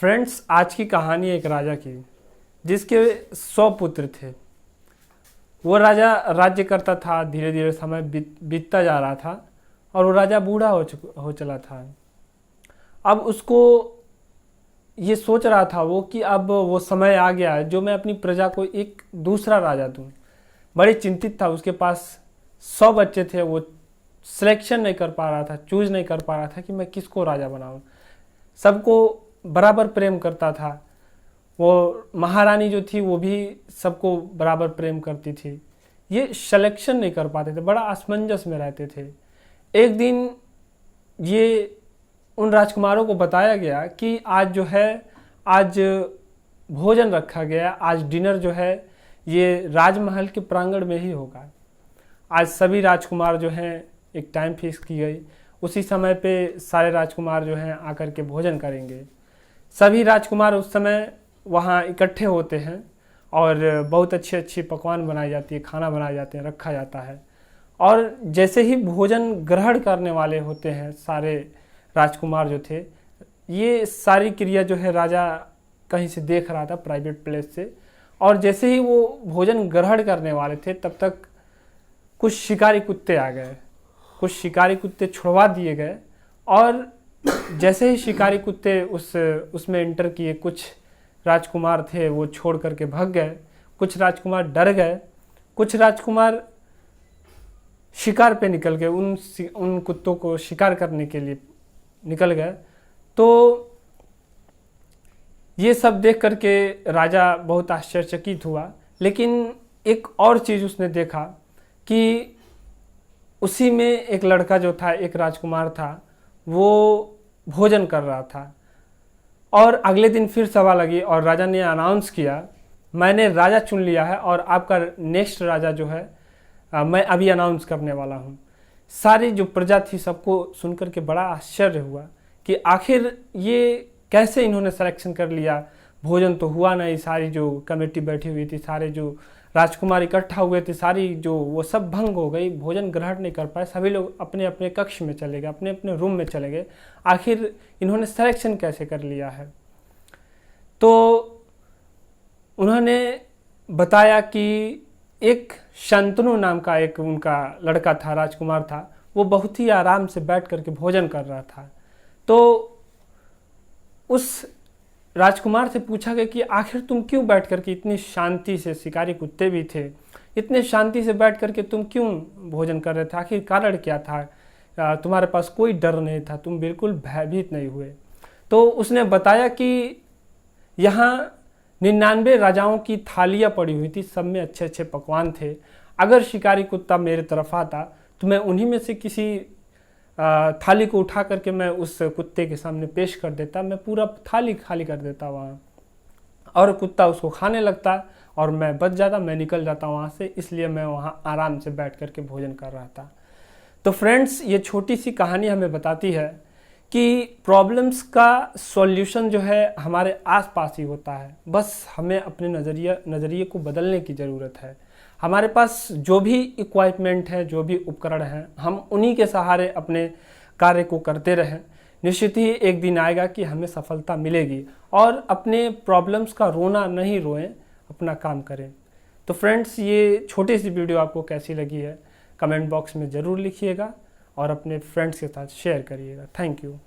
Friends, आज की कहानी एक राजा की जिसके 100 पुत्र थे। वो राजा राज्य करता था। धीरे धीरे समय बीतता जा रहा था और वो राजा बूढ़ा हो चला था। अब उसको ये सोच रहा था वो कि अब वो समय आ गया है जो मैं अपनी प्रजा को एक दूसरा राजा दूं। बड़ी चिंतित था। उसके पास 100 बच्चे थे। वो सिलेक्शन नहीं कर पा रहा था, चूज नहीं कर पा रहा था कि मैं किसको राजा बनाऊं। सबको बराबर प्रेम करता था। वो महारानी जो थी वो भी सबको बराबर प्रेम करती थी। ये सिलेक्शन नहीं कर पाते थे, बड़ा असमंजस में रहते थे। एक दिन ये उन राजकुमारों को बताया गया कि आज भोजन रखा गया, आज डिनर जो है ये राजमहल के प्रांगण में ही होगा। आज सभी राजकुमार जो हैं, एक टाइम फिक्स की गई, उसी समय पे सारे राजकुमार जो हैं आकर के भोजन करेंगे। सभी राजकुमार उस समय वहाँ इकट्ठे होते हैं और बहुत अच्छी अच्छी पकवान बनाई जाती है, खाना बनाए जाते हैं, रखा जाता है। और जैसे ही भोजन ग्रहण करने वाले होते हैं सारे राजकुमार जो थे, ये सारी क्रिया जो है राजा कहीं से देख रहा था, प्राइवेट प्लेस से। और जैसे ही वो भोजन ग्रहण करने वाले थे तब तक कुछ शिकारी कुत्ते आ गए। कुछ शिकारी कुत्ते छुड़वा दिए गए और जैसे ही शिकारी कुत्ते उसमें एंटर किए, कुछ राजकुमार थे वो छोड़ करके भाग गए। कुछ राजकुमार डर गए। कुछ राजकुमार शिकार पे निकल गए, उन कुत्तों को शिकार करने के लिए निकल गए। तो ये सब देख करके राजा बहुत आश्चर्यचकित हुआ। लेकिन एक और चीज़ उसने देखा कि उसी में एक लड़का जो था, एक राजकुमार था, वो भोजन कर रहा था। और अगले दिन फिर सभा लगी और राजा ने अनाउंस किया, मैंने राजा चुन लिया है और आपका नेक्स्ट राजा जो है मैं अभी अनाउंस करने वाला हूँ। सारी जो प्रजा थी सबको सुनकर के बड़ा आश्चर्य हुआ कि आखिर ये कैसे इन्होंने सिलेक्शन कर लिया। भोजन तो हुआ नहीं, सारी जो कमेटी बैठी हुई थी, सारे जो राजकुमार इकट्ठा हुए थे, सारी जो वो सब भंग हो गई, भोजन ग्रहण नहीं कर पाए। सभी लोग अपने अपने कक्ष में चले गए, अपने अपने रूम में चले गए। आखिर इन्होंने सिलेक्शन कैसे कर लिया है। तो उन्होंने बताया कि एक शांतनु नाम का एक उनका लड़का था, राजकुमार था, वो बहुत ही आराम से बैठ करके भोजन कर रहा था। तो उस राजकुमार से पूछा गया कि आखिर तुम क्यों बैठ करके इतनी शांति से, शिकारी कुत्ते भी थे, इतने शांति से बैठ करके तुम क्यों भोजन कर रहे थे, आखिर कारण क्या था। तुम्हारे पास कोई डर नहीं था, तुम बिल्कुल भयभीत नहीं हुए। तो उसने बताया कि यहाँ 99 राजाओं की थालियाँ पड़ी हुई थी, सब में अच्छे अच्छे पकवान थे। अगर शिकारी कुत्ता मेरे तरफ आता तो मैं उन्हीं में से किसी थाली को उठा करके मैं उस कुत्ते के सामने पेश कर देता, मैं पूरा थाली खाली कर देता वहाँ, और कुत्ता उसको खाने लगता और मैं बच जाता, मैं निकल जाता वहाँ से। इसलिए मैं वहाँ आराम से बैठ करके भोजन कर रहा था। तो फ्रेंड्स, ये छोटी सी कहानी हमें बताती है कि प्रॉब्लम्स का सॉल्यूशन जो है हमारे आसपास ही होता है। बस हमें अपने नज़रिए को बदलने की ज़रूरत है। हमारे पास जो भी इक्विपमेंट है, जो भी उपकरण हैं, हम उन्हीं के सहारे अपने कार्य को करते रहें। निश्चित ही एक दिन आएगा कि हमें सफलता मिलेगी। और अपने प्रॉब्लम्स का रोना नहीं रोएं, अपना काम करें। तो फ्रेंड्स, ये छोटी सी वीडियो आपको कैसी लगी है कमेंट बॉक्स में ज़रूर लिखिएगा और अपने फ्रेंड्स के साथ शेयर करिएगा। Thank you.